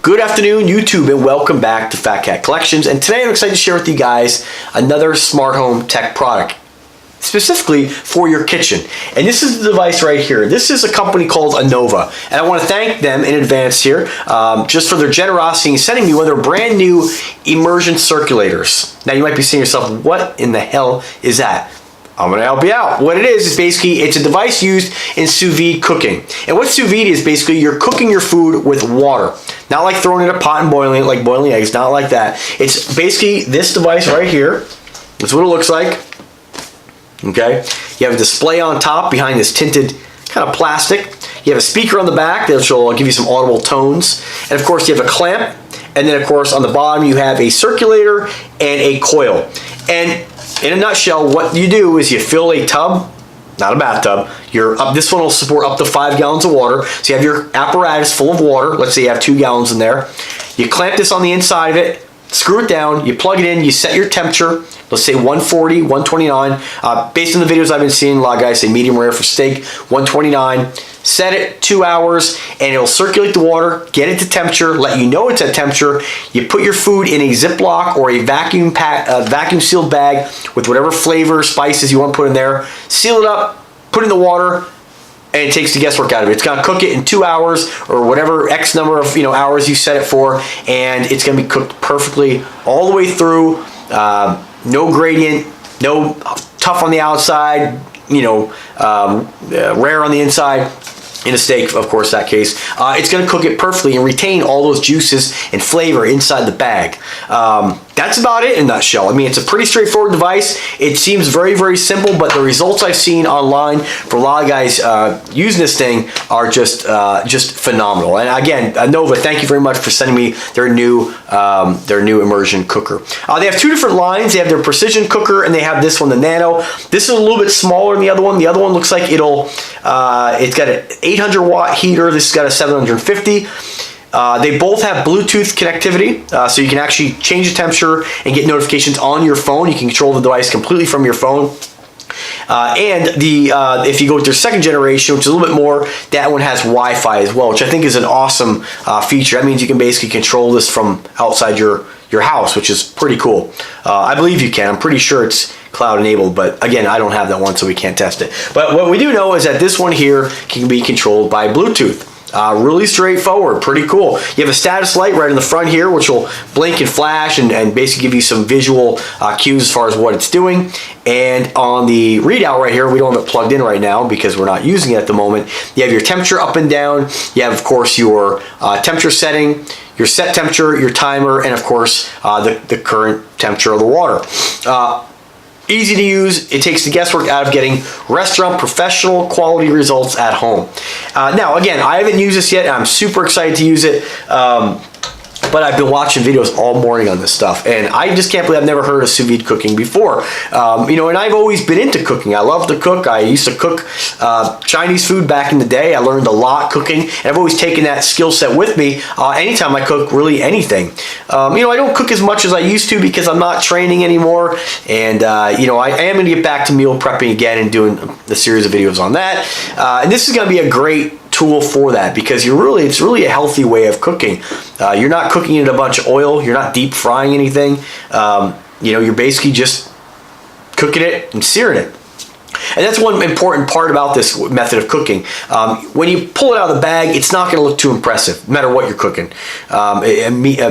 Good afternoon, YouTube, and welcome back to Fat Cat Collections. And today I'm excited to share with you guys another smart home tech product, specifically for your kitchen. And this is the device right here. This is a company called Anova. And I want to thank them in advance here just for their generosity in sending me one of their brand new Immersion circulators. Now you might be saying to yourself, what in the hell is that? I'm gonna help you out. What it is basically, it's a device used in sous vide cooking. And what sous vide is basically, you're cooking your food with water. Not like throwing it in a pot and boiling it, like boiling eggs, not like that. It's basically this device right here. That's what it looks like. Okay, you have a display on top behind this tinted kind of plastic. You have a speaker on the back that will give you some audible tones. And of course you have a clamp. And then of course on the bottom you have a circulator and a coil. And in a nutshell, what you do is you fill a tub, not a bathtub. This one will support up to 5 gallons of water. So you have your apparatus full of water. Let's say you have 2 gallons in there. You clamp this on the inside of it, screw it down, you plug it in, you set your temperature. Let's say 140, 129. Based on the videos I've been seeing, a lot of guys say medium rare for steak, 129. Set it 2 hours and it'll circulate the water, get it to temperature, let you know it's at temperature. You put your food in a Ziploc or a vacuum sealed bag with whatever flavor, spices you want to put in there. Seal it up, put it in the water, and it takes the guesswork out of it. It's gonna cook it in 2 hours or whatever X number of hours you set it for, and it's gonna be cooked perfectly all the way through. No gradient, no tough on the outside, rare on the inside. In a steak, of course, that case. It's gonna cook it perfectly and retain all those juices and flavor inside the bag. That's about it in a nutshell. I mean, it's a pretty straightforward device. It seems very, very simple, but the results I've seen online for a lot of guys using this thing are just phenomenal. And again, Anova, thank you very much for sending me their new immersion cooker. They have 2 different lines. They have their precision cooker and they have this one, the nano. This is a little bit smaller than the other one. The other one looks like it's got an 800 watt heater. This has got a 750. They both have Bluetooth connectivity, so you can actually change the temperature and get notifications on your phone. You can control the device completely from your phone. If you go with their second generation, which is a little bit more, that one has Wi-Fi as well, which I think is an awesome feature. That means you can basically control this from outside your house, which is pretty cool. I believe you can. I'm pretty sure it's cloud enabled, but again, I don't have that one, so we can't test it. But what we do know is that this one here can be controlled by Bluetooth. Really straightforward, pretty cool. You have a status light right in the front here, which will blink and flash and basically give you some visual cues as far as what it's doing. And on the readout right here, we don't have it plugged in right now because we're not using it at the moment. You have your temperature up and down. You have, of course, your temperature setting, your set temperature, your timer, and of course, the current temperature of the water. Easy to use. It takes the guesswork out of getting restaurant professional quality results at home. Now, again, I haven't used this yet. I'm super excited to use it. But I've been watching videos all morning on this stuff, and I just can't believe I've never heard of sous vide cooking before. And I've always been into cooking. I love to cook. I used to cook Chinese food back in the day. I learned a lot cooking, and I've always taken that skill set with me anytime I cook really anything. I don't cook as much as I used to because I'm not training anymore, and I am going to get back to meal prepping again and doing a series of videos on that. And this is going to be a great tool for that because it's really a healthy way of cooking. You're not cooking in a bunch of oil. You're not deep frying anything. You're basically just cooking it and searing it. And that's one important part about this method of cooking. When you pull it out of the bag, it's not going to look too impressive, no matter what you're cooking,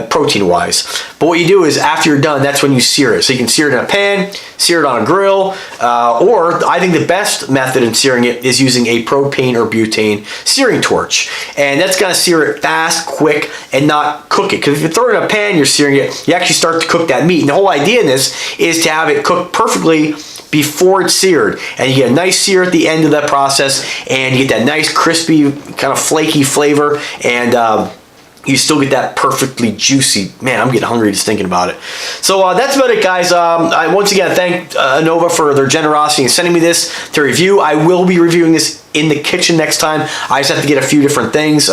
protein-wise. But what you do is, after you're done, that's when you sear it. So you can sear it in a pan, sear it on a grill, or I think the best method in searing it is using a propane or butane searing torch. And that's going to sear it fast, quick, and not cook it. Because if you throw it in a pan, you're searing it, you actually start to cook that meat. And the whole idea in this is to have it cook perfectly before it's seared, and you get a nice sear at the end of that process, and you get that nice crispy kind of flaky flavor, and you still get that perfectly juicy. Man, I'm getting hungry just thinking about it. So that's about it, guys. I once again thank Anova for their generosity in sending me this to review. I will be reviewing this in the kitchen next time. I just have to get a few different things.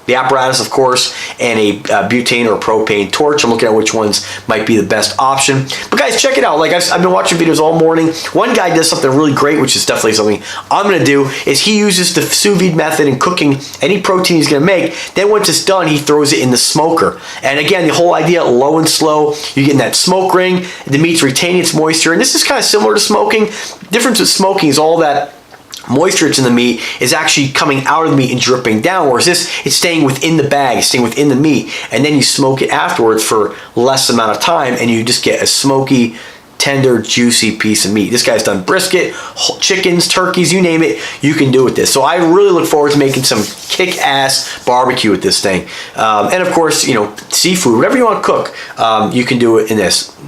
The apparatus, of course, and a butane or propane torch. I'm looking at which ones might be the best option. But guys, check it out. Like I've been watching videos all morning. One guy does something really great, which is definitely something I'm gonna do, is he uses the sous vide method in cooking any protein he's gonna make. Then once it's done, he throws it in the smoker. And again, the whole idea, low and slow, you're getting that smoke ring, the meat's retaining its moisture. And this is kind of similar to smoking. The difference with smoking is all that moisture that's in the meat is actually coming out of the meat and dripping down, whereas this, it's staying within the bag, it's staying within the meat, and then you smoke it afterwards for less amount of time, and you just get a smoky, tender, juicy piece of meat. This guy's done brisket, chickens, turkeys, you name it, you can do with this. So I really look forward to making some kick-ass barbecue with this thing. And of course, you know, seafood, whatever you want to cook, you can do it in this.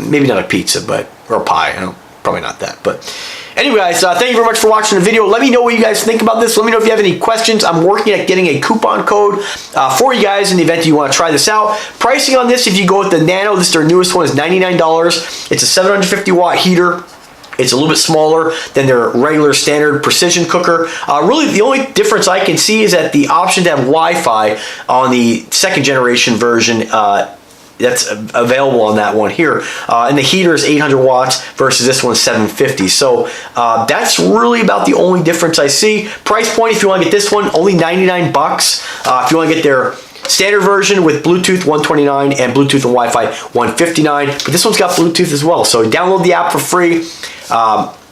Maybe not a pizza, but, or a pie, you know, probably not that, but anyway, guys, thank you very much for watching the video. Let me know what you guys think about this. Let me know if you have any questions. I'm working at getting a coupon code for you guys in the event you want to try this out. Pricing on this, if you go with the Nano, this is their newest one, is $99. It's a 750 watt heater. It's a little bit smaller than their regular standard precision cooker. Really, the only difference I can see is that the option to have Wi-Fi on the second generation version that's available on that one here. And the heater is 800 watts versus this one's 750. So that's really about the only difference I see. Price point, if you want to get this one, only 99 bucks. If you want to get their standard version with Bluetooth, 129, and Bluetooth and Wi-Fi, 159. But this one's got Bluetooth as well. So download the app for free.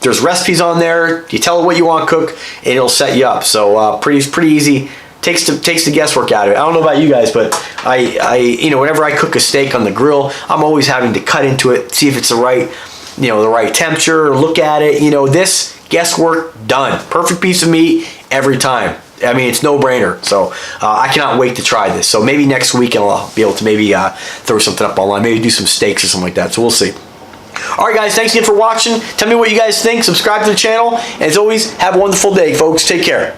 There's recipes on there. You tell it what you want to cook, and it'll set you up. So pretty easy. Takes the guesswork out of it. I don't know about you guys, but I you know, whenever I cook a steak on the grill, I'm always having to cut into it, see if it's the right, you know, the right temperature, look at it. You know, this guesswork done. Perfect piece of meat every time. I mean, it's no brainer. So I cannot wait to try this. So maybe next week I'll be able to maybe throw something up online, maybe do some steaks or something like that. So we'll see. All right, guys, thanks again for watching. Tell me what you guys think. Subscribe to the channel. And as always, have a wonderful day, folks. Take care.